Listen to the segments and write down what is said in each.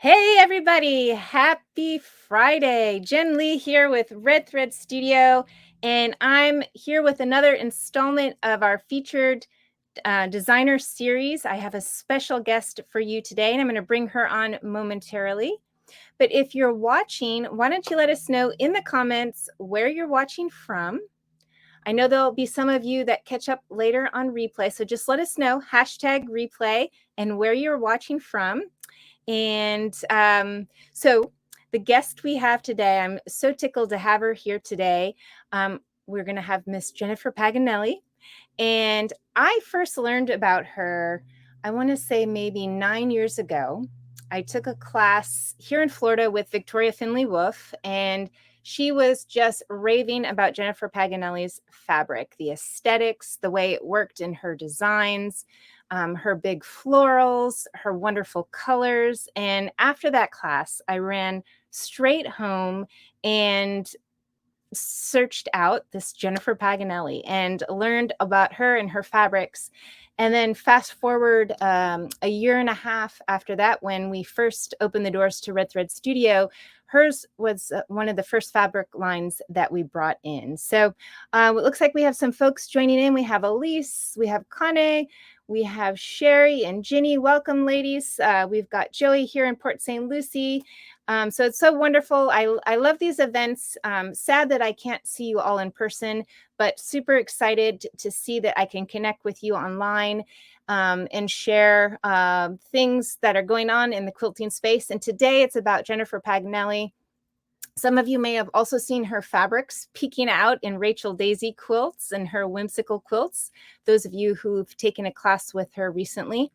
Hey everybody, happy Friday. Jen Lee here with Red Thread Studio, and I'm here with another installment of our featured designer series. I have a special guest for you today, and I'm going to bring her on momentarily. But if you're watching, why don't you let us know in the comments where you're watching from? I know there'll be some of you that catch up later on replay, so just let us know, #replay, and where you're watching from. And so the guest we have today, I'm so tickled to have her here today. We're going to have Miss Jennifer Paganelli. And I first learned about her, I want to say maybe 9 years ago. I took a class here in Florida with Victoria Finley Wolf, and she was just raving about Jennifer Paganelli's fabric, the aesthetics, the way it worked in her designs, her big florals, her wonderful colors. And after that class, I ran straight home and searched out this Jennifer Paganelli and learned about her and her fabrics. And then fast forward a year and a half after that, when we first opened the doors to Red Thread Studio, hers was one of the first fabric lines that we brought in. So it looks like we have some folks joining in. We have Elise, we have Kane, we have Sherry and Ginny. Welcome, ladies. We've got Joey here in Port St. Lucie. So it's so wonderful. I love these events. Sad that I can't see you all in person, but super excited to see that I can connect with you online and share things that are going on in the quilting space. And today it's about Jennifer Paganelli. Some of you may have also seen her fabrics peeking out in Rachel Daisy quilts and her whimsical quilts, those of you who've taken a class with her recently.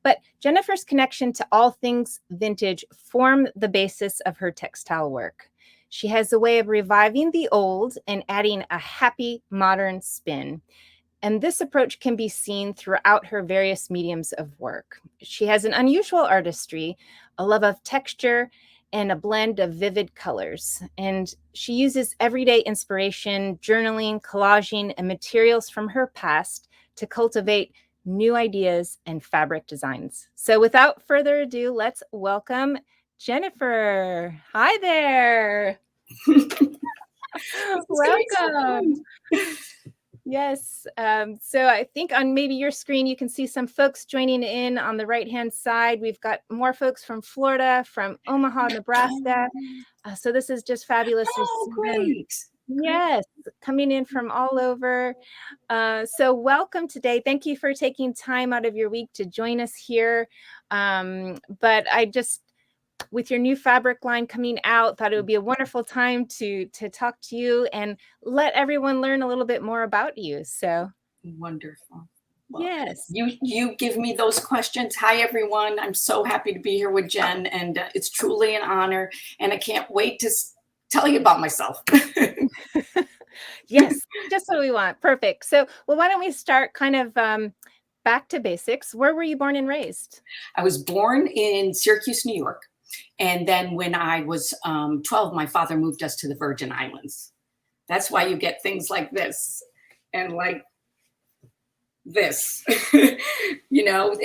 But Jennifer's connection to all things vintage form the basis of her textile work. She has a way of reviving the old and adding a happy modern spin. And this approach can be seen throughout her various mediums of work. She has an unusual artistry, a love of texture, and a blend of vivid colors. And she uses everyday inspiration, journaling, collaging, and materials from her past to cultivate new ideas and fabric designs. So without further ado, let's welcome Jennifer. Hi there. Welcome. Yes. So I think on maybe your screen, you can see some folks joining in on the right-hand side. We've got more folks from Florida, from Omaha, Nebraska. So this is just fabulous. Oh, great. Yes, coming in from all over. So welcome today. Thank you for taking time out of your week to join us here. But I just, with your new fabric line coming out, thought it would be a wonderful time to talk to you and let everyone learn a little bit more about you. So wonderful. Well, yes, you give me those questions. Hi everyone, I'm so happy to be here with Jen, and it's truly an honor, and I can't wait to tell you about myself. yes, just what we want. Perfect. So, well, why don't we start kind of back to basics. Where were you born and raised? I was born in Syracuse, New York. And then when I was 12, my father moved us to the Virgin Islands. That's why you get things like this and like this. You know,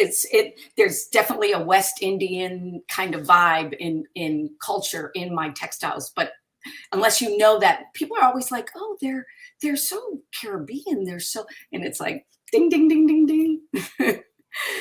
there's definitely a West Indian kind of vibe in culture in my textiles. But unless you know that, people are always like, oh, they're so Caribbean. They're so, and it's like ding, ding, ding, ding, ding.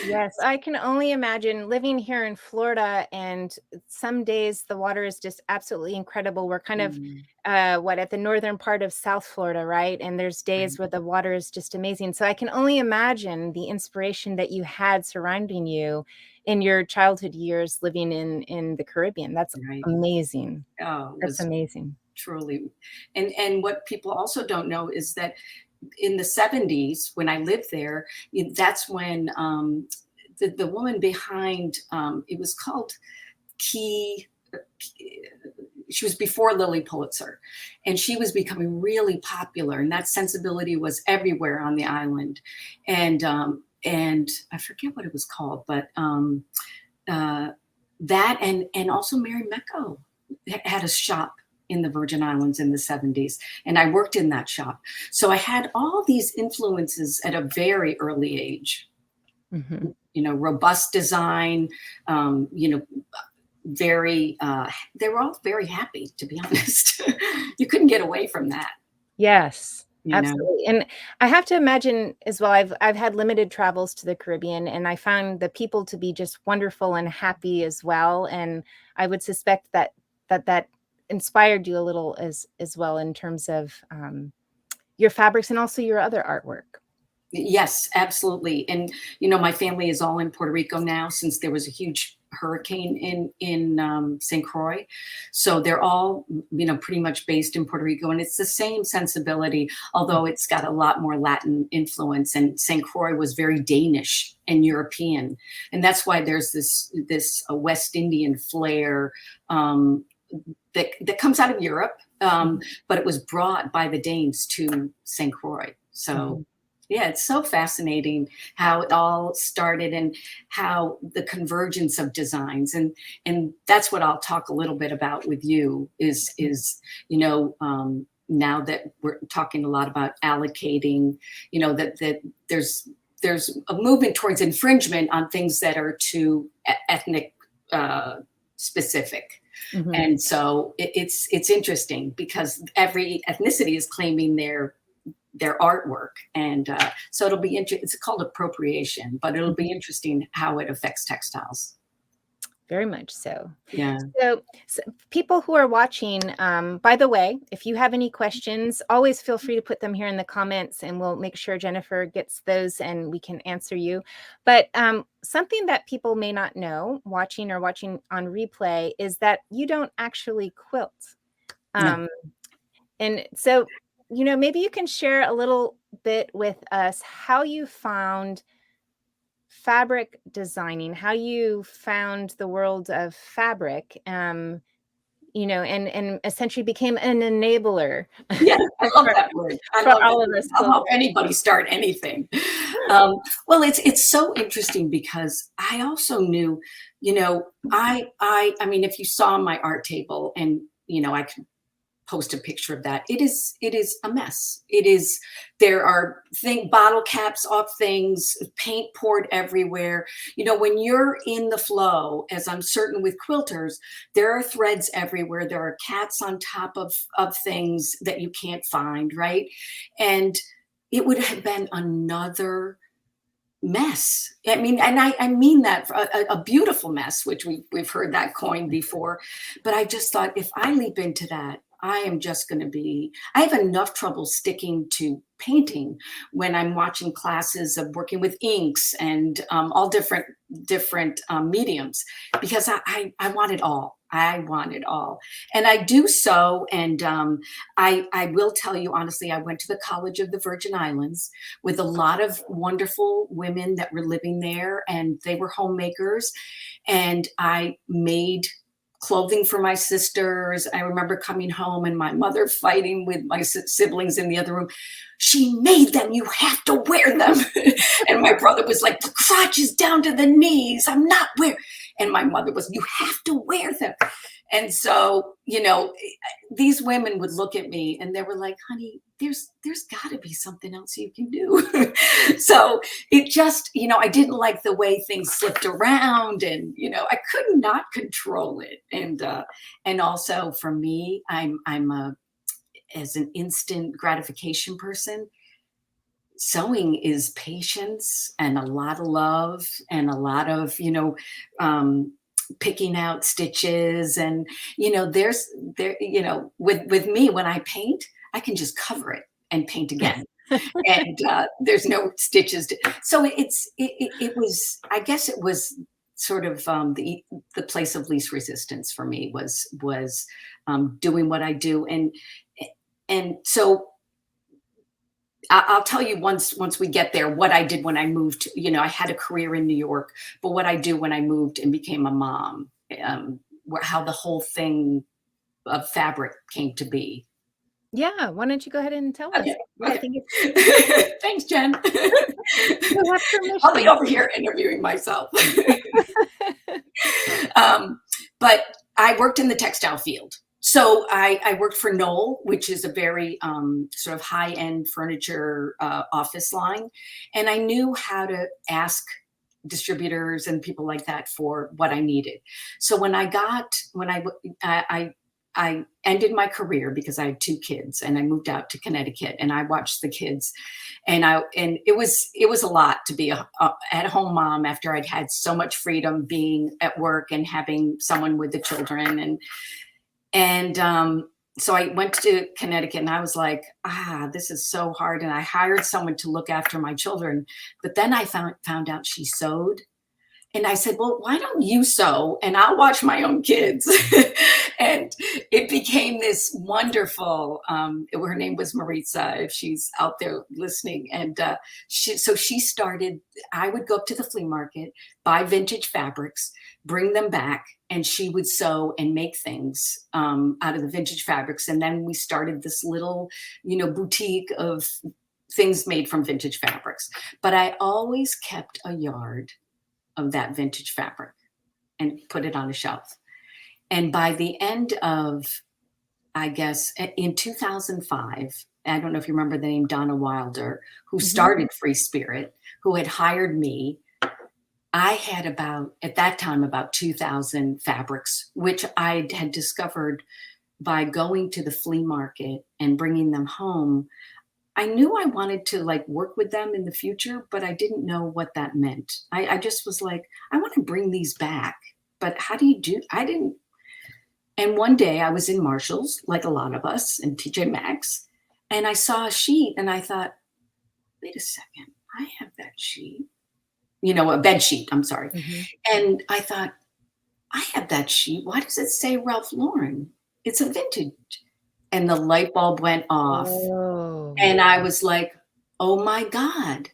Yes, I can only imagine living here in Florida, and some days the water is just absolutely incredible. We're kind of at the northern part of South Florida, right? And there's days where the water is just amazing. So I can only imagine the inspiration that you had surrounding you in your childhood years living in the Caribbean. That's Right. amazing. Oh, That's amazing. Truly. And what people also don't know is that in the 70s, when I lived there, that's when the woman behind, it was called Key, she was before Lily Pulitzer, and she was becoming really popular, and that sensibility was everywhere on the island. And I forget what it was called, but that and also Mary Mecco had a shop in the Virgin Islands in the 70s. And I worked in that shop. So I had all these influences at a very early age. You know, robust design, you know, very, they were all very happy, to be honest. You couldn't get away from that. Yes, You know? absolutely. And I have to imagine as well, I've had limited travels to the Caribbean, and I found the people to be just wonderful and happy as well. And I would suspect that inspired you a little as well in terms of your fabrics and also your other artwork. Yes, absolutely. And my family is all in Puerto Rico now since there was a huge hurricane in St. Croix. So they're all, pretty much based in Puerto Rico, and it's the same sensibility, although it's got a lot more Latin influence. And St. Croix was very Danish and European, and that's why there's this West Indian flair that comes out of Europe, but it was brought by the Danes to St. Croix. So. Yeah, it's so fascinating how it all started and how the convergence of designs, and that's what I'll talk a little bit about with you is now that we're talking a lot about allocating, that there's a movement towards infringement on things that are too ethnic specific. Mm-hmm. And so it's interesting because every ethnicity is claiming their artwork, and so it'll be interesting. It's called appropriation, but it'll be interesting how it affects textiles. Very much so. Yeah. So people who are watching, by the way, if you have any questions, always feel free to put them here in the comments, and we'll make sure Jennifer gets those and we can answer you. But something that people may not know watching or watching on replay is that you don't actually quilt. No. And so, maybe you can share a little bit with us how you found fabric designing, how you found the world of fabric, and essentially became an enabler. Yeah, I love that word. I love all that of word. us. I'll help anybody start anything. Well, it's so interesting because I also knew, I mean, if you saw my art table, and I could post a picture of that. It is a mess. There are bottle caps off things, paint poured everywhere. When you're in the flow, as I'm certain with quilters, there are threads everywhere. There are cats on top of things that you can't find, right? And it would have been another mess. I mean, and I mean that a beautiful mess, which we've heard that coined before. But I just thought, if I leap into that, I have enough trouble sticking to painting when I'm watching classes of working with inks and all different mediums, because I want it all. I want it all. And I do so. And I will tell you honestly, I went to the College of the Virgin Islands with a lot of wonderful women that were living there, and they were homemakers. And I made clothing for my sisters. I remember coming home and my mother fighting with my siblings in the other room. She made them. You have to wear them. And my brother was like, the crotch is down to the knees. I'm not wearing. And my mother was, you have to wear them. And so, these women would look at me and they were like, honey, there's got to be something else you can do. So it just, I didn't like the way things slipped around, and, I could not control it. And also for me, I'm as an instant gratification person, sewing is patience and a lot of love and a lot of, picking out stitches. And, with me, when I paint, I can just cover it and paint again. And there's no stitches. So it was, I guess it was sort of the place of least resistance for me was doing what I do. And so I'll tell you once we get there what I did when I moved. I had a career in New York, but what I do when I moved and became a mom, how the whole thing of fabric came to be. Yeah, why don't you go ahead and tell us? Okay. I think it's Thanks, Jen. you have permission. I'll be over here interviewing myself. But I worked in the textile field. So I worked for Knoll, which is a very sort of high-end furniture office line. And I knew how to ask distributors and people like that for what I needed. So when I ended my career because I had 2 kids, and I moved out to Connecticut, and I watched the kids, and it was a lot to be a at-home mom after I'd had so much freedom being at work and having someone with the children, and so I went to Connecticut, and I was like, this is so hard. And I hired someone to look after my children, but then I found out she sewed. And I said, well, why don't you sew and I'll watch my own kids? And it became this wonderful, her name was Maritza, if she's out there listening. And so she started, I would go up to the flea market, buy vintage fabrics, bring them back, and she would sew and make things out of the vintage fabrics. And then we started this little, boutique of things made from vintage fabrics. But I always kept a yard of that vintage fabric and put it on a shelf. And by the end of, I guess, in 2005, I don't know if you remember the name Donna Wilder, who started Free Spirit, who had hired me. I had at that time, about 2,000 fabrics, which I had discovered by going to the flea market and bringing them home. I knew I wanted to work with them in the future, but I didn't know what that meant. I just was like, I want to bring these back, but how do you I didn't. And one day I was in Marshall's, like a lot of us, and TJ Maxx, and I saw a sheet and I thought, wait a second, I have that sheet, a bed sheet, I'm sorry. And I thought, I have that sheet. Why does it say Ralph Lauren? It's a vintage. And the light bulb went off. Oh. And I was like, oh my God,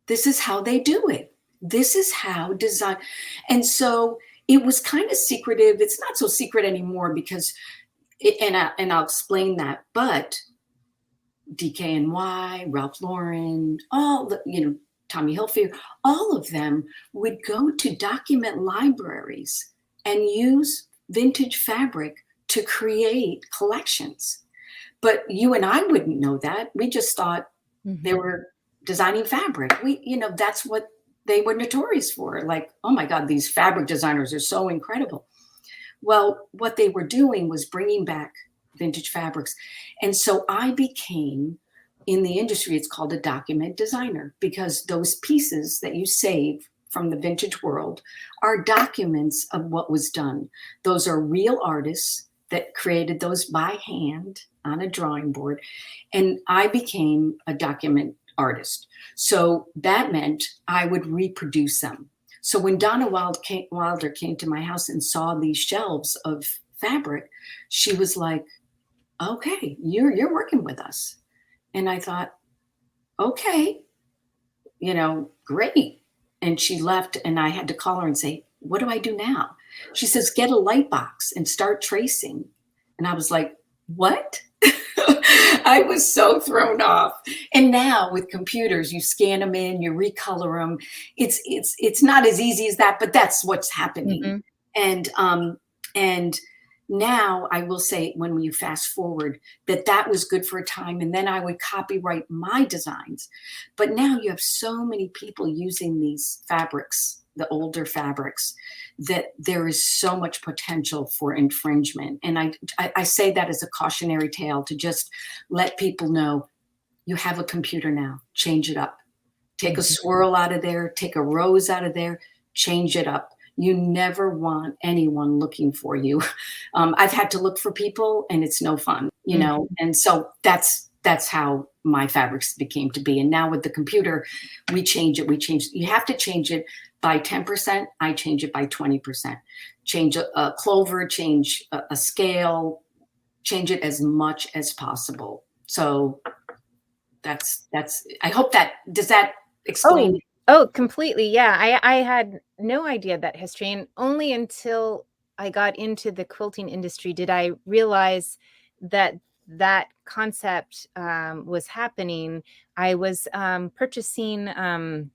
this is how they do it. This is how design. And so it was kind of secretive. It's not so secret anymore because, and I'll explain that, but DKNY, Ralph Lauren, all the, Tommy Hilfiger, all of them would go to document libraries and use vintage fabric to create collections. But you and I wouldn't know that. We just thought they were designing fabric. That's what they were notorious for. Like, oh my God, these fabric designers are so incredible. Well, what they were doing was bringing back vintage fabrics. And so I became, in the industry, it's called a document designer, because those pieces that you save from the vintage world are documents of what was done. Those are real artists that created those by hand on a drawing board. And I became a document artist. So that meant I would reproduce them. So when Donna Wilder came to my house and saw these shelves of fabric, she was like, okay, you're working with us. And I thought, okay, great. And she left, and I had to call her and say, what do I do now? She says, get a light box and start tracing. And I was like, what? I was so thrown off. And now with computers, you scan them in, you recolor them. It's not as easy as that, but that's what's happening. And now I will say, when you fast forward, that was good for a time. And then I would copyright my designs. But now you have so many people using these fabrics, the older fabrics, that there is so much potential for infringement. And I say that as a cautionary tale to just let people know, you have a computer now, change it up. Take a swirl out of there, take a rose out of there, change it up. You never want anyone looking for you. I've had to look for people, and it's no fun, and so that's how my fabrics became to be. And now with the computer, we change it. You have to change it by 10%. I change it by 20%. Change a clover, change a scale, change it as much as possible. So that's, I hope does that explain? Oh, completely. Yeah. I had no idea that history, and only until I got into the quilting industry did I realize that concept was happening. I was purchasing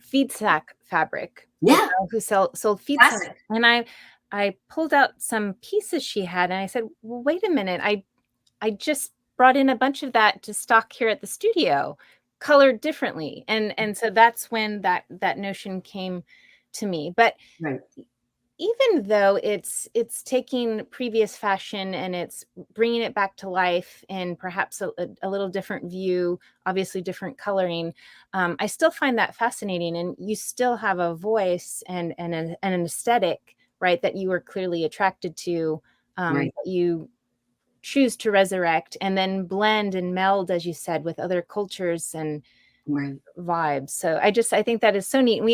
feed sack fabric. Yeah. Who sold feed sack. And I pulled out some pieces she had, and I said, well, wait a minute. I just brought in a bunch of that to stock here at the studio. colored differently. And so that's when that notion came to me. But Right. even though it's taking previous fashion and it's bringing it back to life in perhaps a little different view, obviously different coloring, I still find that fascinating. And you still have a voice and an aesthetic, right, that you were clearly attracted to, Right. that you choose to resurrect and then blend and meld, as you said, with other cultures and Right. vibes. So I think that is so neat. And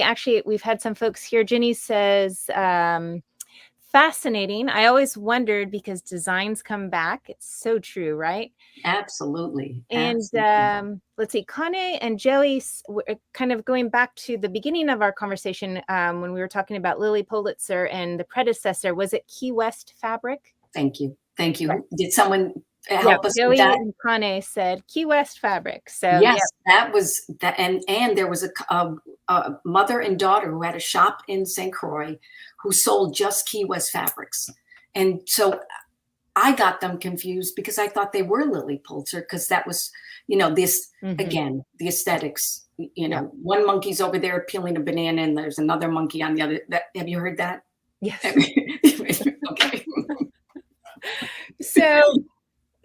we've had some folks here. Jenny says, fascinating. I always wondered because designs come back. It's so true, right? Absolutely. And Absolutely. let's see, Kane and Joey, kind of going back to the beginning of our conversation, when we were talking about Lily Pulitzer and the predecessor, was it Key West fabric? Thank you. Thank Right. you. Did someone Yeah, help us with Joey that? and Kane said Key West fabric. So yeah. Yes, that was that, and there was a mother and daughter who had a shop in St. Croix who sold just Key West fabrics, and so I got them confused because I thought they were Lily Pulitzer because that was, this Mhm. again, the aesthetics. Yeah. One monkey's over there peeling a banana, and there's another monkey on the other. Have you heard that? Yes. Okay. So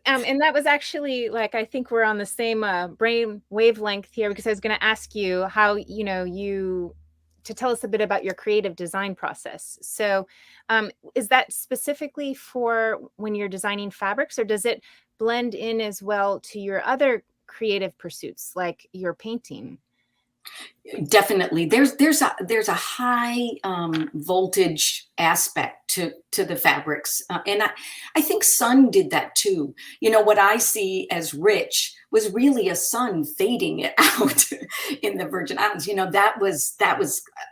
and that was actually, like, I think we're on the same brain wavelength here, because I was going to ask you how, you to tell us a bit about your creative design process. So, is that specifically for when you're designing fabrics, or does it blend in as well to your other creative pursuits, like your painting? Definitely, there's a high voltage aspect to the fabrics, and I think sun did that too. What I see as rich was really a sun fading it out in the Virgin Islands. That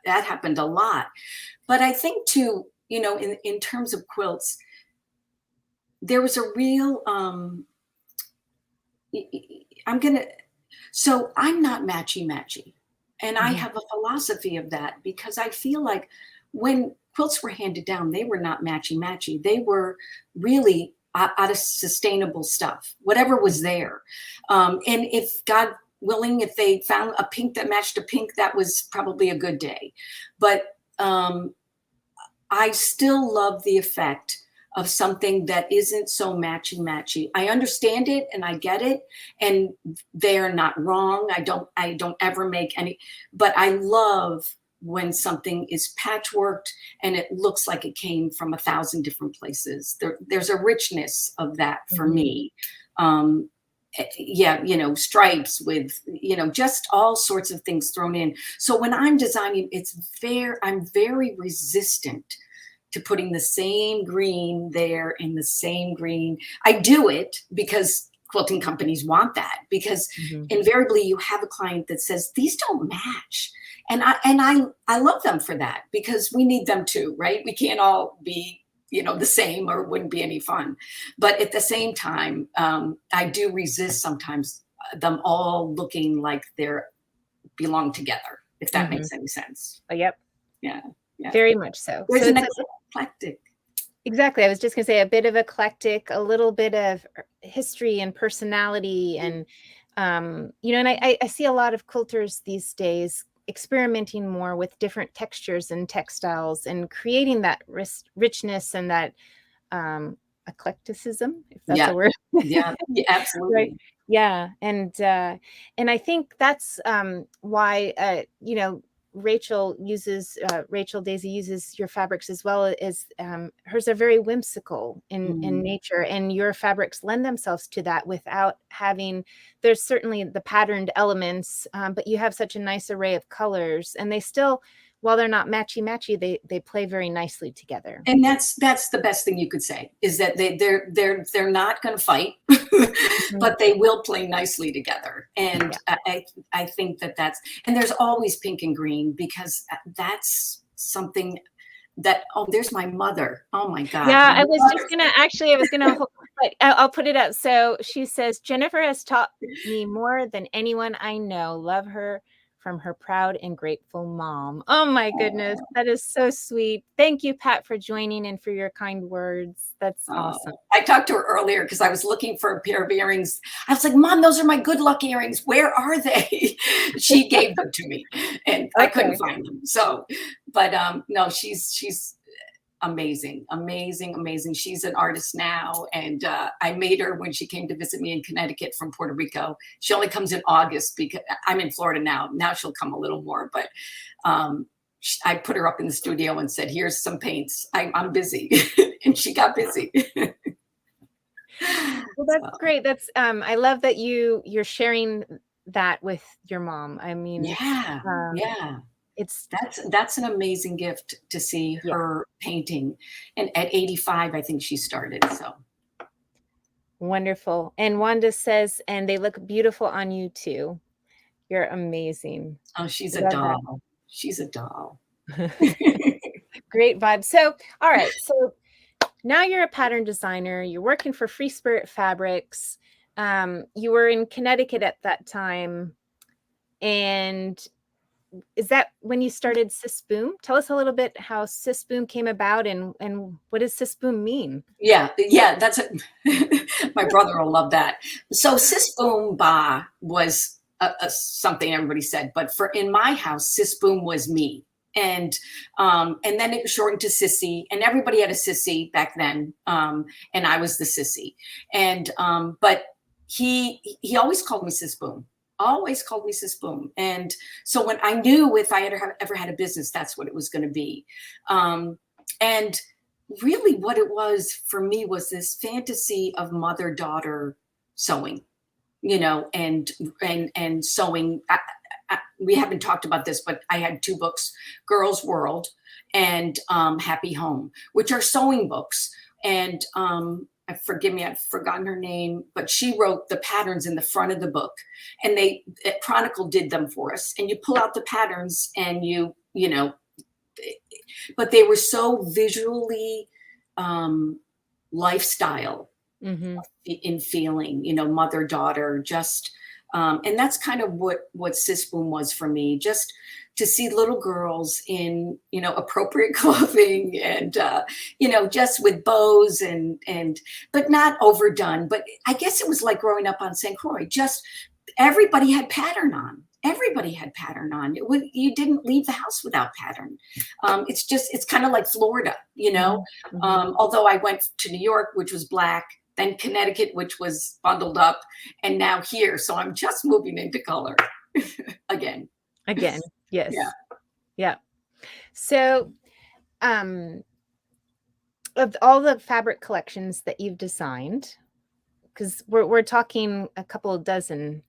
happened a lot, but I think too, in terms of quilts, there was a real I'm gonna so I'm not matchy matchy. And I Mhm. have a philosophy of that because I feel like when quilts were handed down, they were not matchy matchy. They were really out of sustainable stuff, whatever was there. And if God willing, if they found a pink that matched a pink, that was probably a good day. But I still love the effect of something that isn't so matchy matchy. I understand it and I get it, and they're not wrong. I don't ever make any, but I love when something is patchworked and it looks like it came from 1,000 different places. There's a richness of that for Mhm. me. Um, yeah, stripes with, just all sorts of things thrown in. So when I'm designing, I'm very resistant to putting the same green there in the same green. I do it because quilting companies want that, because Mhm. invariably you have a client that says these don't match. And I love them for that, because we need them too, right? We can't all be the same, or it wouldn't be any fun. But at the same time, I do resist sometimes them all looking like they're belong together, if that Mhm. makes any sense. Yep, Yeah, yeah. very much so. So There's an it's eclectic. exactly. I was just gonna say a bit of eclectic, a little bit of history and personality, and and I see a lot of quilters these days experimenting more with different textures and textiles and creating that richness and that eclecticism, if that's Yeah, a word. yeah, yeah, Right. absolutely. Yeah, and I think that's why Rachel Daisy uses your fabrics as well. As hers are very whimsical in Mm, nature, and your fabrics lend themselves to that without having. There's certainly the patterned elements, but you have such a nice array of colors, and they still, while they're not matchy matchy, they play very nicely together. and that's the best thing you could say, is that they're not gonna fight, Mhm. but they will play nicely together, and Yeah. I think that's, and there's always pink and green, because that's something that, oh, there's my mother. Oh my god, Yeah, my I was just mother. gonna actually, I was gonna, but I'll put it out. So she says, Jennifer has taught me more than anyone I know. Love her from her proud and grateful mom. Oh my goodness, that is so sweet. Thank you, Pat, for joining and for your kind words. That's awesome. I talked to her earlier because I was looking for a pair of earrings. I was like, Mom, those are my good luck earrings. Where are they? She gave them to me and I couldn't find them. So, but no, she's amazing, amazing, amazing. She's an artist now. And I made her when she came to visit me in Connecticut from Puerto Rico. She only comes in August because I'm in Florida now. Now she'll come a little more, but I put her up in the studio and said, here's some paints. I'm busy. And she got busy. Well, that's great. That's I love that you're sharing that with your mom. I mean, yeah. It's that's an amazing gift to see her painting. And at 85, I think she started. So wonderful. And Wanda says, and they look beautiful on you too. You're amazing. Oh, she's a doll. She's a doll. Great vibe. So, all right. So now you're a pattern designer. You're working for Free Spirit Fabrics. You were in Connecticut at that time. And is that when you started Sis Boom? Tell us a little bit how Sis Boom came about and what does Sis Boom mean? Yeah, that's it. My brother will love that. So Sis Boom Ba was something everybody said, but in my house, Sis Boom was me. And then it shortened to Sissy, and everybody had a Sissy back then. And I was the Sissy. And but he always called me Sis Boom. Always called me Sis Boom. And so when I knew if I had ever had a business, that's what it was going to be. And really what it was for me was this fantasy of mother-daughter sewing, you know, and sewing. We haven't talked about this, but I had 2 books, Girl's World and Happy Home, which are sewing books. And forgive me, I've forgotten her name, but she wrote the patterns in the front of the book, and Chronicle did them for us. And you pull out the patterns and you know, but they were so visually lifestyle in feeling, you know, mother, daughter, just, and that's kind of what Sis Boom was for me, just to see little girls in, you know, appropriate clothing and, you know, just with bows but not overdone. But I guess it was like growing up on St. Croix, just everybody had pattern on. Everybody had pattern on. You didn't leave the house without pattern. It's kind of like Florida, you know, although I went to New York, which was black, then Connecticut, which was bundled up, and now here. So I'm just moving into color again. Yes. Yeah. So, of all the fabric collections that you've designed, because we're talking a couple of dozen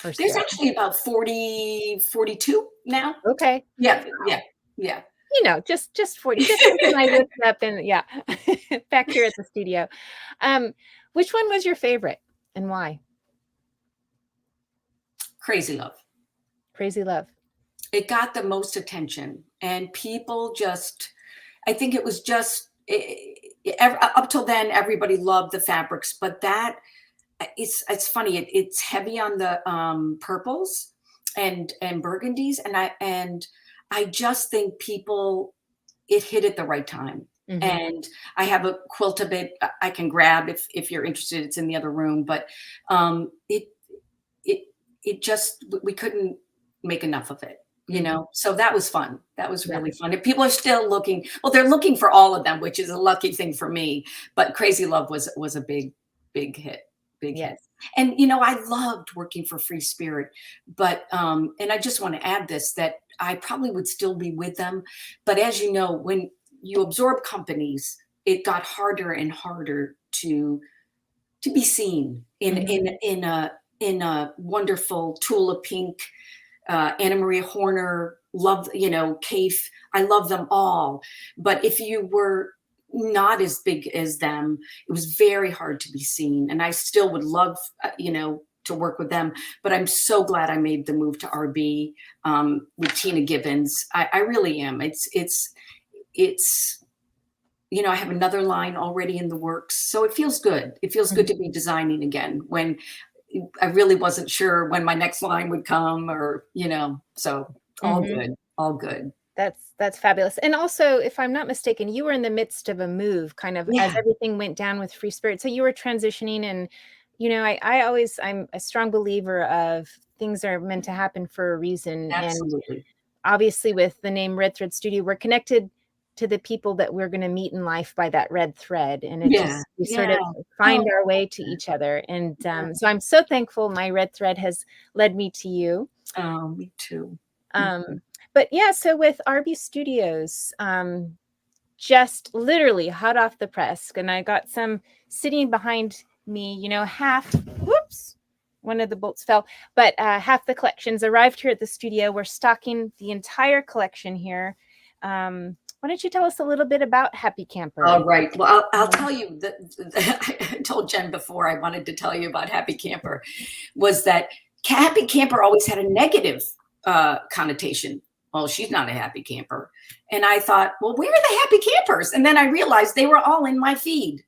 or so. There's actually about 42 now. Okay. Yeah. You know, just 40. Just something I looked up and back here at the studio. Which one was your favorite and why? Crazy Love. Crazy Love. It got the most attention, and people just, I think it was just, up till then, everybody loved the fabrics, but that, it's funny. It's heavy on the purples and burgundies. And I just think it hit at the right time. And I have a quilt of it I can grab if you're interested. It's in the other room, but it just, we couldn't make enough of it, you know? So that was fun. That was really fun. And people are still looking, well, they're looking for all of them, which is a lucky thing for me. But Crazy Love was a big hit. Big hit. And, you know, I loved working for Free Spirit, but, and I just want to add this, that I probably would still be with them. But as you know, when you absorb companies, it got harder and harder to be seen in a wonderful Tula Pink, Anna Maria Horner, love, you know, Kaif, I love them all. But if you were not as big as them, it was very hard to be seen. And I still would love, you know, to work with them, but I'm so glad I made the move to RB with Tina Gibbons. I really am. It's, you know, I have another line already in the works. So it feels good. It feels good to be designing again when, I really wasn't sure when my next line would come, or, so all Mhm. good, all good. That's fabulous. And also, if I'm not mistaken, you were in the midst of a move kind of as Yeah, everything went down with Free Spirit. So you were transitioning and, I'm a strong believer of things are meant to happen for a reason. And absolutely. obviously with the name Red Thread Studio, we're connected to the people that we're going to meet in life by that red thread. And it Yeah, just, we sort yeah. of Oh, find our way to each other. And yeah. so I'm so thankful my red thread has led me to you. Oh, me too. Me too. Um, but yeah, so with RB Studios, just literally hot off the press, and I got some sitting behind me, half, whoops, one of the bolts fell, but half the collections arrived here at the studio. We're stocking the entire collection here. Why don't you tell us a little bit about Happy Camper? All right. Well, I'll Um, tell you that I told Jen before I wanted to tell you about Happy Camper, was that Happy Camper always had a negative connotation. Well, she's not a happy camper. And I thought, well, where are the happy campers? And then I realized they were all in my feed.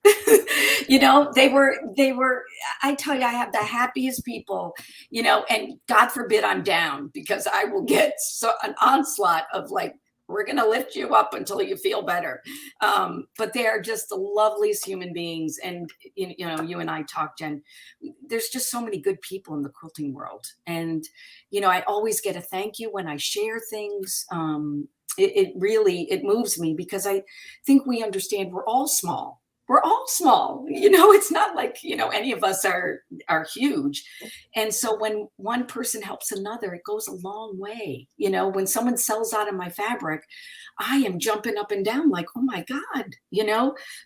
They were, I tell you, I have the happiest people, and God forbid I'm down, because I will get an onslaught of like, we're going to lift you up until you feel better. But they are just the loveliest human beings. And, you and I talk, Jen, there's just so many good people in the quilting world. And, I always get a thank you when I share things. It really, it moves me, because I think we understand we're all small. We're all small. It's not like, any of us are huge. And so when one person helps another, it goes a long way. When someone sells out of my fabric, I am jumping up and down like, oh my God.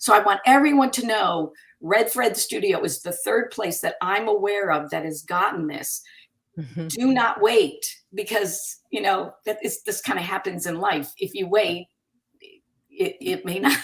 So I want everyone to know Red Thread Studio is the third place that I'm aware of that has gotten this. Do not wait, because, this kind of happens in life. If you wait, it may not,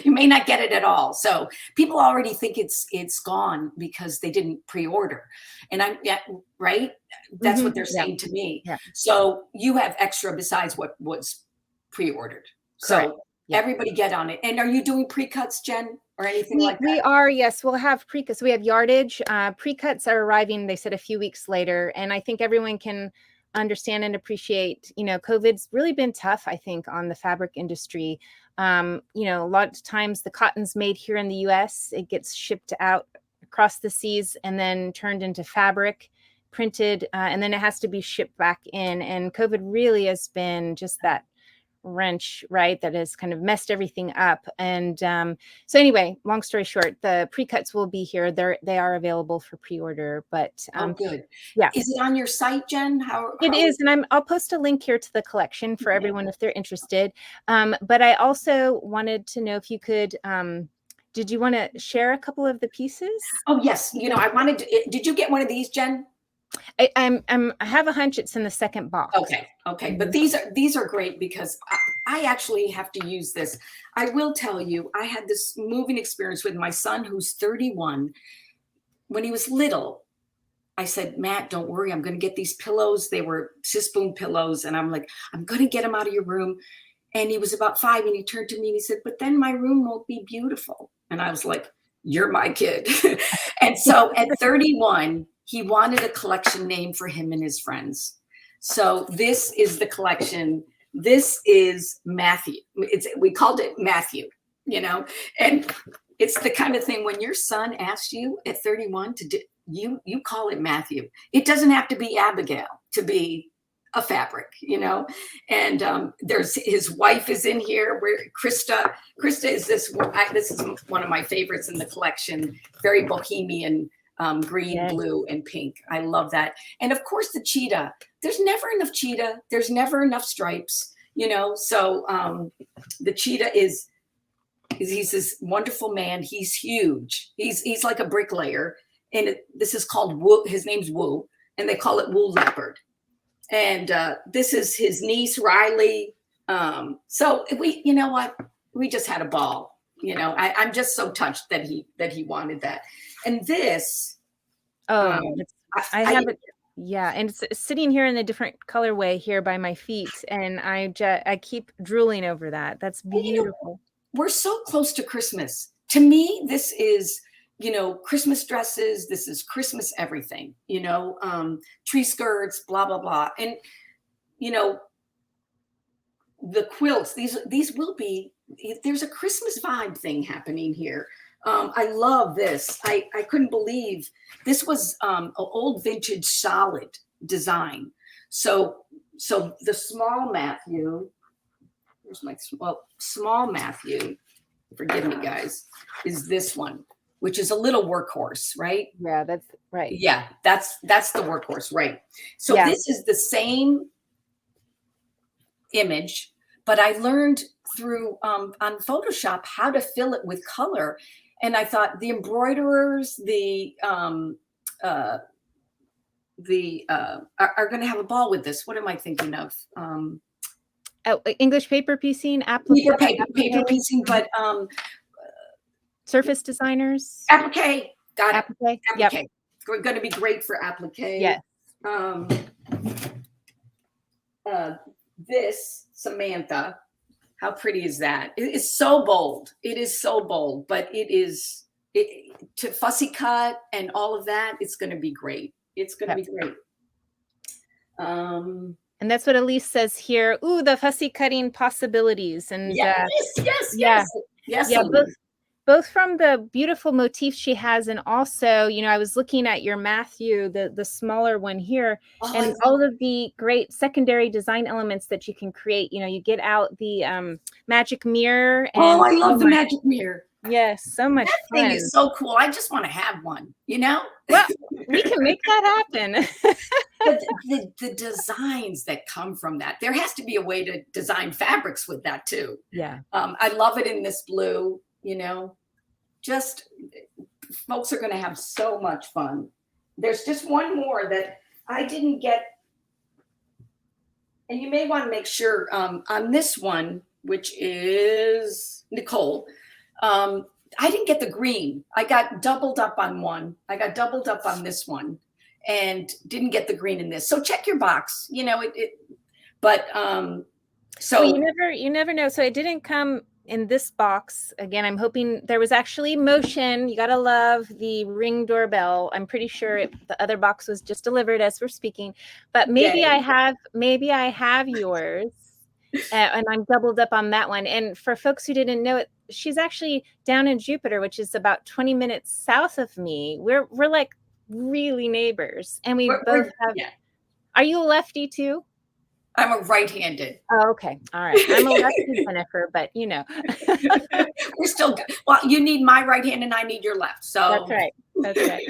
you may not get it at all. So people already think it's gone because they didn't pre-order. And yeah, right. That's what they're yeah, saying to me. yeah, So you have extra besides what was pre-ordered. correct. So Yeah. everybody get on it. And are you doing pre-cuts, Jen, or anything We like we that? are, yes, we'll have pre-cuts. We have yardage. Pre-cuts are arriving, they said, a few weeks later. And I think everyone can understand and appreciate, COVID's really been tough, I think, on the fabric industry. A lot of times the cotton's made here in the US, it gets shipped out across the seas and then turned into fabric, printed, and then it has to be shipped back in. And COVID really has been just that wrench, right, that has kind of messed everything up. And so anyway, long story short, the pre-cuts will be here. They are available for pre-order, but Oh, good. yeah, Is it on your site, Jen? it How is. And I'll post a link here to the collection for yeah. everyone if they're interested. But I also wanted to know if you could, did you want to share a couple of the pieces? Oh, yes. I wanted to, did you get one of these, Jen? I have a hunch it's in the second box. Okay, okay. But Mhm. these are great, because I actually have to use this. I will tell you, I had this moving experience with my son, who's 31. When he was little, I said, Matt, don't worry, I'm going to get these pillows. They were Sispoon pillows. And I'm like, I'm going to get them out of your room. And he was about 5, and he turned to me and he said, but then my room won't be beautiful. And I was like, you're my kid. And so at 31, he wanted a collection name for him and his friends. So this is the collection. This is Matthew. We called it Matthew, and it's the kind of thing when your son asks you at 31 to do, you call it Matthew. It doesn't have to be Abigail to be a fabric, and there's his wife is in here, where Krista is this is one of my favorites in the collection. Very bohemian, green, Yes. blue, and pink. I love that. And of course the cheetah. There's never enough cheetah. There's never enough stripes, so the cheetah is he's this wonderful man. He's huge. He's like a bricklayer. And this is called Woo. His name's Woo, and they call it Woo Leopard. And this is his niece Riley. So you know what, we just had a ball. I'm just so touched that he wanted that. And this, Oh, um, I have it. Yeah, and it's sitting here in a different colorway here by my feet, and I keep drooling over that. That's you know, beautiful. we're so close to Christmas. To me, this is you know, Christmas dresses. This is Christmas everything, you know, tree skirts, blah, blah, blah. And, you know, the quilts, these will be, there's a Christmas vibe thing happening here. I love this. I couldn't believe this was an old vintage solid design. So the small Matthew, here's my small Matthew, forgive me guys, is this one, which is a little workhorse, right? Yeah, that's right. Yeah, that's the workhorse, right? So this is the same image, but I learned through on Photoshop how to fill it with color. And I thought the embroiderers, are going to have a ball with this. What am I thinking of? English paper piecing, paper piecing, but surface designers. Applique. Got it. Applique. Applique. Yep. We're going to be great for applique. Yes. This Samantha, how pretty is that? It is so bold. It is so bold, but to fussy cut and all of that, it's going to be great. It's going to be great. And that's what Elise says here. Ooh, the fussy cutting possibilities. And yes. Both from the beautiful motifs she has, and also, you know, I was looking at your Matthew, the smaller one here, and all of the great secondary design elements that you can create. You know, you get out the magic mirror. And I love the magic mirror. Yes, so much fun. Thing is so cool. I just want to have one, you know? Well, we can make that happen. But the designs that come from that, there has to be a way to design fabrics with that too. Yeah. I love it in this blue, you know, just folks are going to have so much fun. There's just one more that I didn't get. And you may want to make sure on this one, which is Nicole, I didn't get the green. I got doubled up on one. I got doubled up on this one and didn't get the green in this. So check your box, you know, so you never know. So it didn't come in this box. Again, I'm hoping there was actually motion. You got to love the Ring doorbell. I'm pretty sure the other box was just delivered as we're speaking, but maybe I have yours. And I'm doubled up on that one. And for folks who didn't know it, she's actually down in Jupiter, which is about 20 minutes south of me. We're like really neighbors, and we both have. Yeah. Are you a lefty too? I'm a right-handed. Oh, okay. All right. I'm a lefty, Jennifer, but you know. We're still good. Well, you need my right hand and I need your left. So that's right. That's right.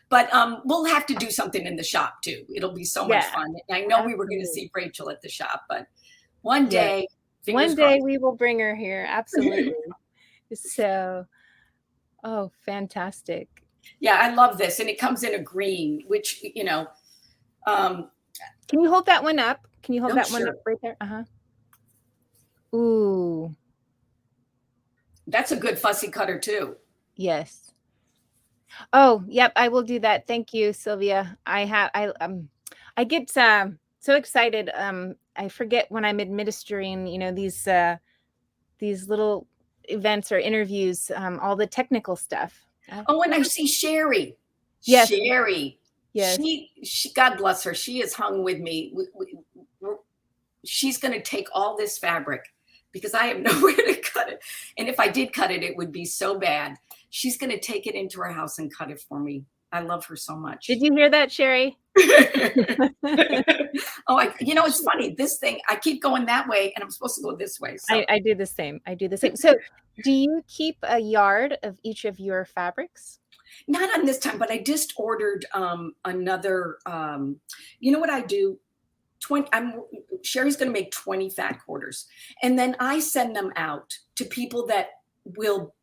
But we'll have to do something in the shop too. It'll be so much fun. And I know we were going to see Rachel at the shop, but one day, we will bring her here. Absolutely. So, oh, fantastic. Yeah, I love this. And it comes in a green, which, you know. Can you hold that one up? Can you hold that one up right there? Uh-huh. Ooh. That's a good fussy cutter too. Yes. Oh, yep. I will do that. Thank you, Sylvia. I get so excited. I forget when I'm administering, you know, these little events or interviews, all the technical stuff. Oh, and I see Sherry. Yes. Sherry. Yes. She, God bless her. She has hung with me. She's going to take all this fabric because I have nowhere to cut it. And if I did cut it, it would be so bad. She's going to take it into her house and cut it for me. I love her so much. Did you hear that, Sherry? You know, it's funny. This thing, I keep going that way and I'm supposed to go this way. So. I do the same. So do you keep a yard of each of your fabrics? Not on this time, but I just ordered another, you know what I do? Sherry's going to make 20 fat quarters. And then I send them out to people that will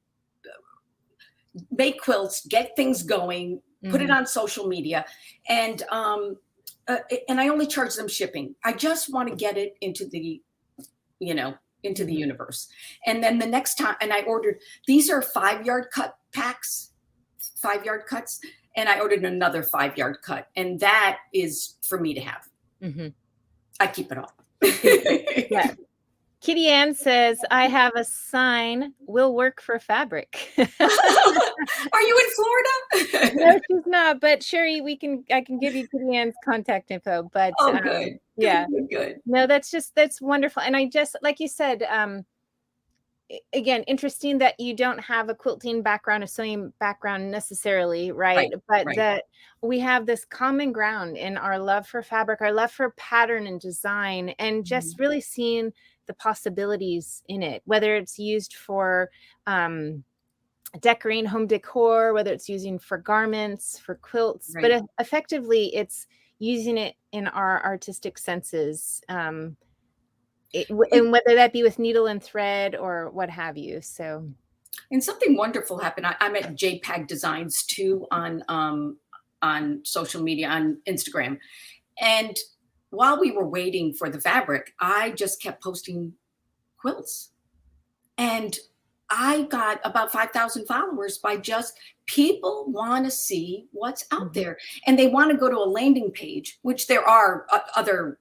make quilts, get things going, put it on social media. And I only charge them shipping. I just want to get it into the, you know, into the universe. And then the next time, and I ordered, these are 5-yard cut packs. 5-yard cuts, and I ordered another 5-yard cut, and that is for me to have. I keep it all. Yeah. Kitty Ann says, I have a sign, will work for fabric. Are you in Florida? No, she's not. But Sherry, I can give you Kitty Ann's contact info. But Oh, good, yeah, good. no, that's wonderful. And I just, like you said, again, interesting that you don't have a quilting background, a sewing background necessarily, right? But right. that we have this common ground in our love for fabric, our love for pattern and design, and just really seeing the possibilities in it, whether it's used for decorating home decor, whether it's using for garments, for quilts, Right. but effectively it's using it in our artistic senses. And whether that be with needle and thread or what have you. So, And something wonderful happened. I'm at JPEG Designs too on social media, on Instagram. And while we were waiting for the fabric, I just kept posting quilts. And I got about 5,000 followers by just people want to see what's out there. And they want to go to a landing page, which there are other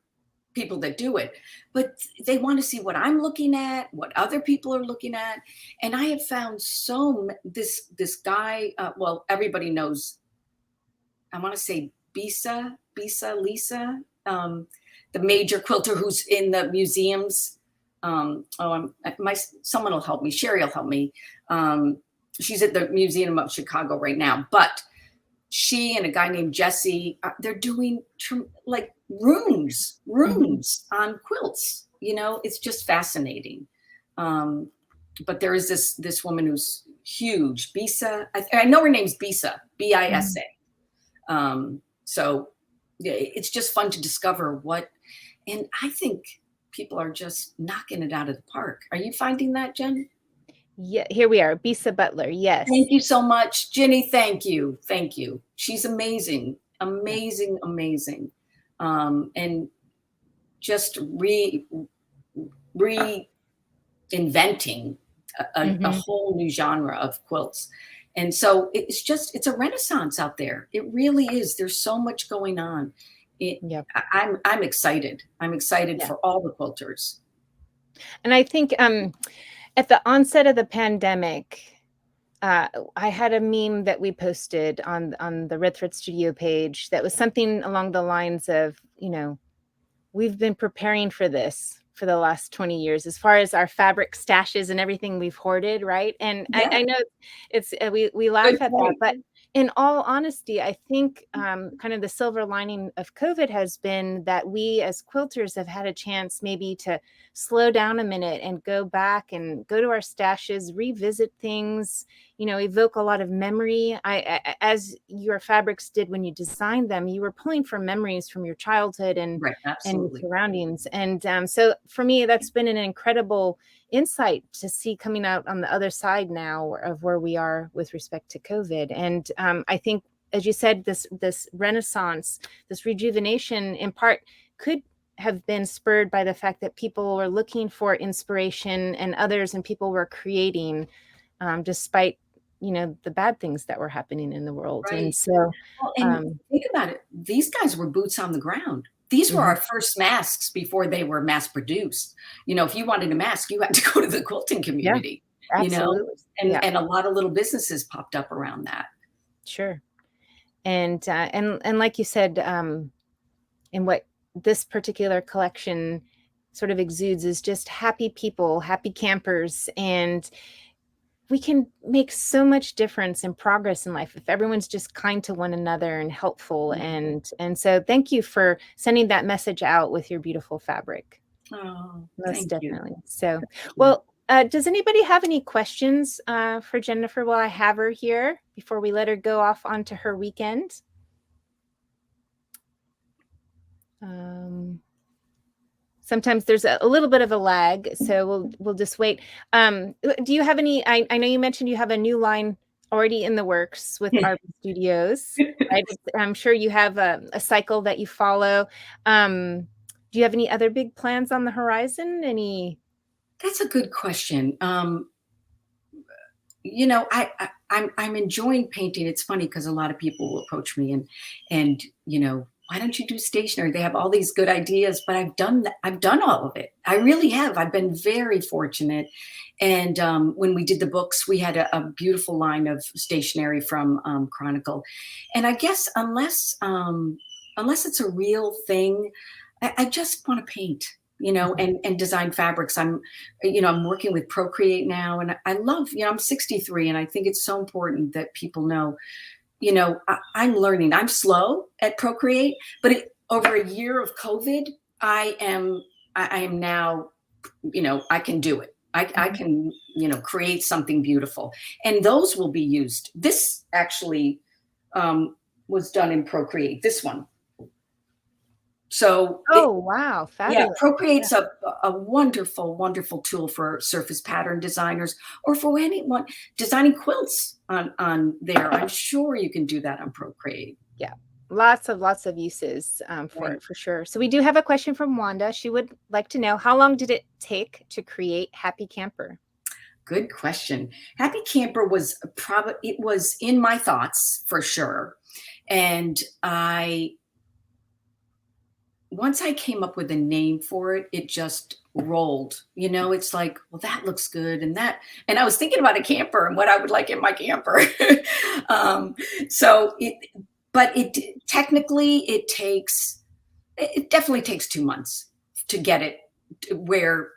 people that do it, but they want to see what I'm looking at, what other people are looking at. And I have found this guy, well, everybody knows, I want to say Lisa, the major quilter who's in the museums. Someone will help me. Sherry will help me. She's at the Museum of Chicago right now, but she and a guy named Jesse, they're doing like rooms on quilts. You know, it's just fascinating. But there is this woman who's huge, Bisa. I know her name's Bisa, Bisa. So yeah, it's just fun to discover what, and I think people are just knocking it out of the park. Are you finding that, Jen? Yeah, here we are, Bisa Butler. Yes. Thank you so much, Ginny. Thank you. She's amazing, amazing, amazing, and just reinventing a whole new genre of quilts. And so it's a renaissance out there. It really is. There's so much going on. I'm excited. I'm excited for all the quilters. And I think at the onset of the pandemic, I had a meme that we posted on the Red Thread Studio page that was something along the lines of, you know, we've been preparing for this for the last 20 years, as far as our fabric stashes and everything we've hoarded, right? And I know it's we laugh at that, but in all honesty, I think kind of the silver lining of COVID has been that we as quilters have had a chance maybe to slow down a minute and go back and go to our stashes, revisit things, you know, evoke a lot of memory. As your fabrics did when you designed them, you were pulling from memories from your childhood and your surroundings. And so for me, that's been an incredible insight to see coming out on the other side now of where we are with respect to COVID. And I think, as you said, this renaissance, this rejuvenation in part could have been spurred by the fact that people were looking for inspiration and people were creating despite, you know, the bad things that were happening in the world. And so think about it. These guys were boots on the ground. These were our first masks before they were mass produced. You know, if you wanted a mask, you had to go to the quilting community, you know, and a lot of little businesses popped up around that. Sure. And like you said, in what this particular collection sort of exudes is just happy people, happy campers, and we can make so much difference and progress in life if everyone's just kind to one another and helpful. And so thank you for sending that message out with your beautiful fabric. Oh, most definitely. So, well, does anybody have any questions for Jennifer while I have her here before we let her go off onto her weekend? Sometimes there's a little bit of a lag, so we'll just wait. Do you have any? I know you mentioned you have a new line already in the works with Arbor Studios. Right? I'm sure you have a cycle that you follow. Do you have any other big plans on the horizon? That's a good question. You know, I'm enjoying painting. It's funny because a lot of people will approach me and you know, why don't you do stationery? They have all these good ideas, but I've done all of it. I really have. I've been very fortunate. And when we did the books, we had a beautiful line of stationery from Chronicle. And I guess unless it's a real thing, I just want to paint, and design fabrics. I'm working with Procreate now, and I love, I'm 63, and I think it's so important that people know, I'm learning. I'm slow at Procreate, but over a year of COVID, I am now, I can do it. I can, create something beautiful, and those will be used. This actually was done in Procreate, this one. So wow, fabulous. Procreate's a wonderful, wonderful tool for surface pattern designers, or for anyone designing quilts on there. I'm sure you can do that on Procreate. Yeah, lots of uses for it, for sure. So we do have a question from Wanda. She would like to know, how long did it take to create Happy Camper? Good question. Happy Camper was it was in my thoughts for sure. And once I came up with a name for it, it just rolled. It's like, well, that looks good, and I was thinking about a camper and what I would like in my camper. But technically, it definitely takes 2 months to get it to where,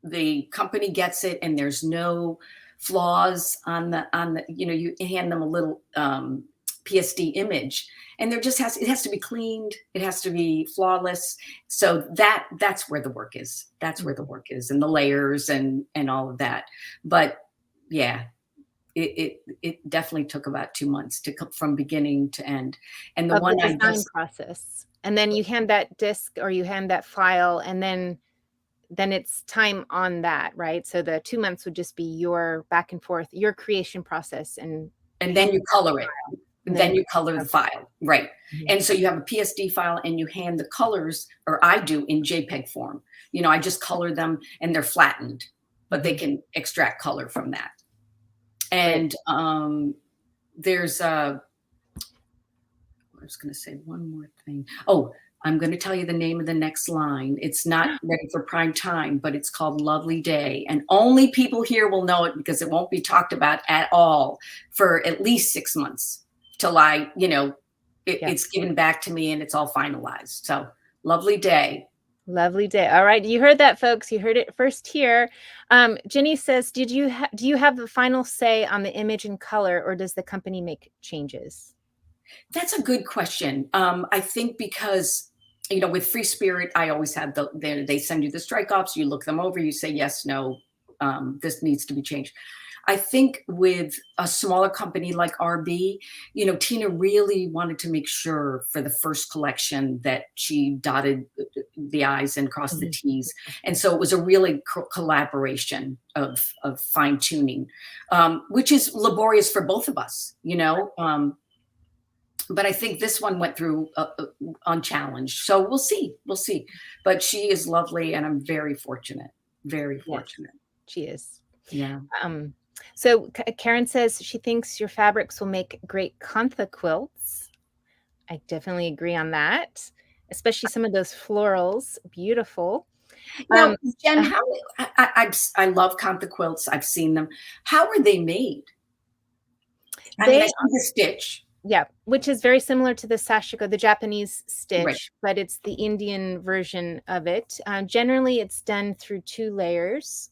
the company gets it and there's no flaws on the, you hand them a little PSD image, and it has to be cleaned. It has to be flawless. So that's where the work is. That's where the work is, and the layers and all of that. But yeah, it definitely took about 2 months to come from beginning to end. And the one design process, and then you hand that disc or you hand that file, and then it's time on that, right? So the 2 months would just be your back and forth, your creation process, and then you color it. And then you color the file, right? And so you have a PSD file, and you hand the colors, or I do, in JPEG form. I just color them, and they're flattened, but they can extract color from that. And there's I was going to say one more thing. Oh, I'm going to tell you the name of the next line. It's not ready for prime time, but it's called Lovely Day. And only people here will know it, because it won't be talked about at all for at least 6 months till it's given back to me and it's all finalized. So Lovely Day. Lovely Day. All right. You heard that, folks. You heard it first here. Jenny says, do you have the final say on the image and color, or does the company make changes? That's a good question. I think because, with Free Spirit, I always have they send you the strike-offs, you look them over, you say, yes, no, this needs to be changed. I think with a smaller company like RB, Tina really wanted to make sure for the first collection that she dotted the I's and crossed the T's. And so it was a really collaboration of fine tuning, which is laborious for both of us, but I think this one went through unchallenged. So we'll see. But she is lovely, and I'm very fortunate. Very fortunate. She is. Yeah. So Karen says she thinks your fabrics will make great kantha quilts. I definitely agree on that, especially some of those florals. Beautiful. Now, Jen, how I love kantha quilts. I've seen them. How are they made? I see the stitch. Yeah, which is very similar to the sashiko, the Japanese stitch, but it's the Indian version of it. Generally, it's done through 2 layers,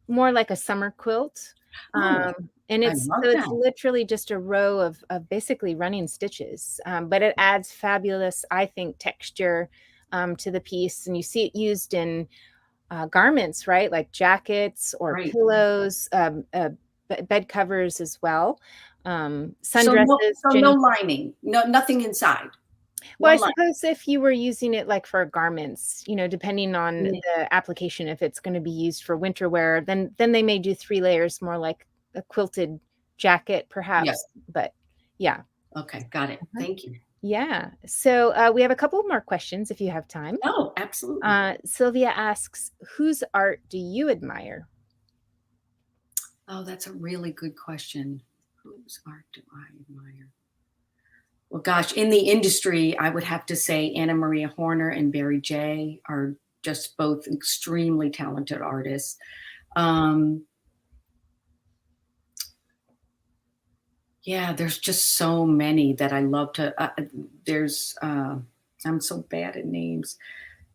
more like a summer quilt. And it's literally just a row of basically running stitches, but it adds fabulous, I think, texture to the piece. And you see it used in garments, right? Like jackets or pillows, bed covers as well. Sundresses. So no lining, nothing inside. Well, I suppose if you were using it like for garments, depending on the application, if it's going to be used for winter wear, then they may do 3 layers, more like a quilted jacket, perhaps. Yes. But yeah. Okay, got it. Thank you. Yeah. So we have a couple more questions if you have time. Oh, absolutely. Sylvia asks, whose art do you admire? Oh, that's a really good question. Whose art do I admire? Well, gosh, in the industry, I would have to say Anna Maria Horner and Barry J are just both extremely talented artists. Yeah, there's just so many that I love to. I'm so bad at names.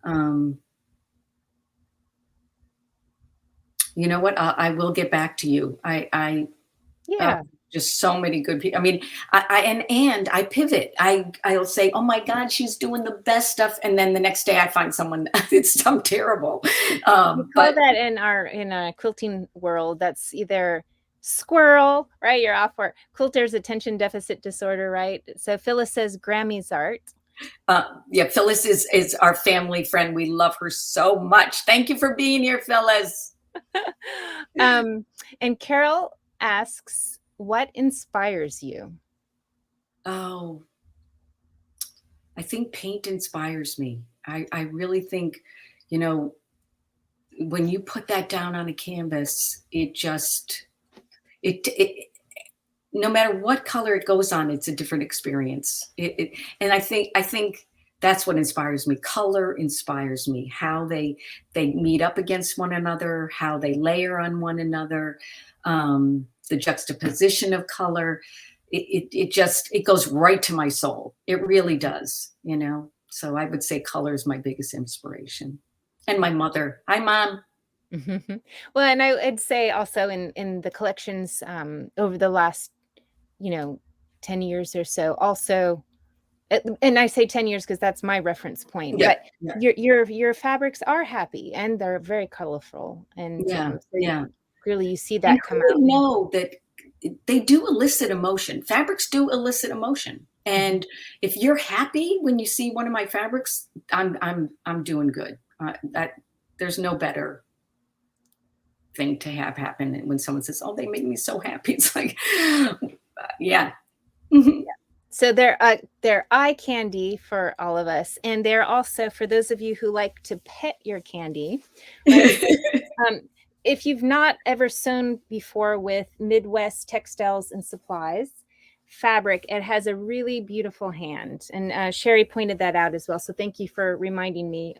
You know what? I will get back to you. Yeah. Just so many good people. I mean, and I pivot. I'll say, oh my God, she's doing the best stuff, and then the next day I find someone it's some terrible. We call But that in a quilting world, that's either squirrel, right? You're off for quilters attention deficit disorder, right? So Phyllis says Grammy's art. yeah, Phyllis is our family friend. We love her so much. Thank you for being here, Phyllis. And Carol asks, what inspires you? Oh, I think paint inspires me. I really think, you know, when you put that down on a canvas, it no matter what color it goes on, it's a different experience. And I think that's what inspires me. Color inspires me. How they meet up against one another, how they layer on one another, the juxtaposition of color. It goes right to my soul. It really does, you know. So I would say color is my biggest inspiration. And my mother. Hi, Mom. Well, and I'd say also in the collections over the last 10 years or so, also, and I say 10 years because that's my reference point, Yeah, but yeah. your fabrics are happy and they're very colorful, and Yeah, so yeah. really you see And that come who would out. know that they do elicit emotion. Fabrics do elicit emotion. And if you're happy when you see one of my fabrics, I'm doing good. There's no better thing to have happen when someone says, "Oh, they make me so happy." It's like, yeah. So they're eye candy for all of us, and they're also for those of you who like to pet your candy, right? If you've not ever sewn before with Midwest Textiles and Supplies fabric, it has a really beautiful hand, and Sherry pointed that out as well. So thank you for reminding me.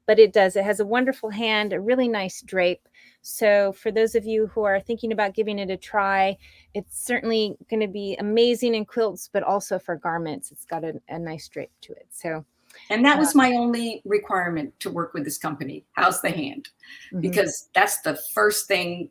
But it has a wonderful hand, a really nice drape. So for those of you who are thinking about giving it a try, it's certainly going to be amazing in quilts, but also for garments. It's got a nice drape to it. So, and that was my only requirement to work with this company. How's the hand? Because that's the first thing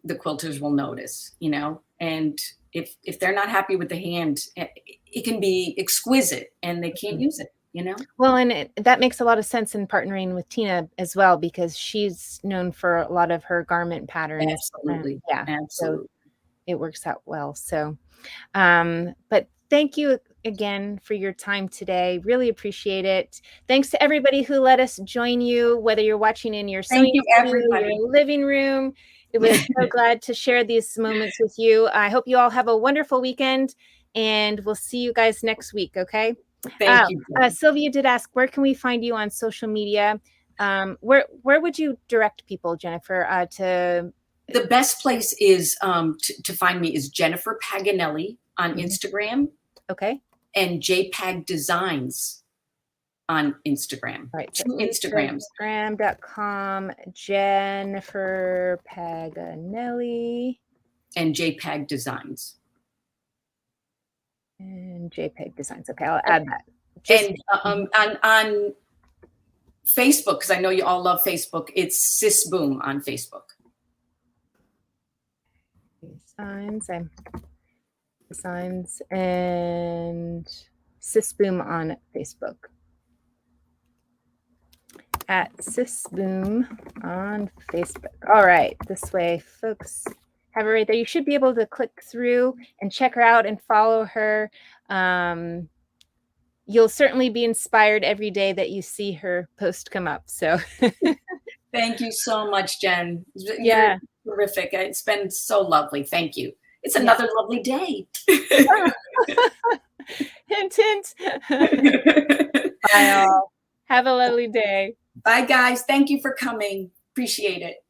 the quilters will notice, you know. And if they're not happy with the hand, it can be exquisite and they can't use it, you know. Well, and that makes a lot of sense in partnering with Tina as well, because she's known for a lot of her garment patterns. Absolutely. Yeah. Absolutely. So it works out well. So, but thank you again for your time today. Really appreciate it. Thanks to everybody who let us join you, whether you're watching in your Thank sewing you, studio, everybody. your living room. It was so glad to share these moments with you. I hope you all have a wonderful weekend, and we'll see you guys next week. Okay. Thank you. Sylvia did ask, where can we find you on social media? Where would you direct people, Jennifer, to? The best place is to find me is Jennifer Paganelli on Instagram. Okay. And JPEG Designs on Instagram. All right. So 2 Instagrams. Instagram.com, Jennifer Paganelli. And JPEG Designs. And JPEG Designs. Okay, I'll add that. And on Facebook, because I know you all love Facebook, it's Sis Boom on Facebook. Designs and Sis Boom on Facebook. At Sis Boom on Facebook. All right, this way, folks have it right there. You should be able to click through and check her out and follow her. You'll certainly be inspired every day that you see her post come up. So thank you so much, Jen. Yeah. You're terrific. It's been so lovely. Thank you. It's another lovely day. Hint, hint. Bye all. Have a lovely day. Bye, guys. Thank you for coming. Appreciate it.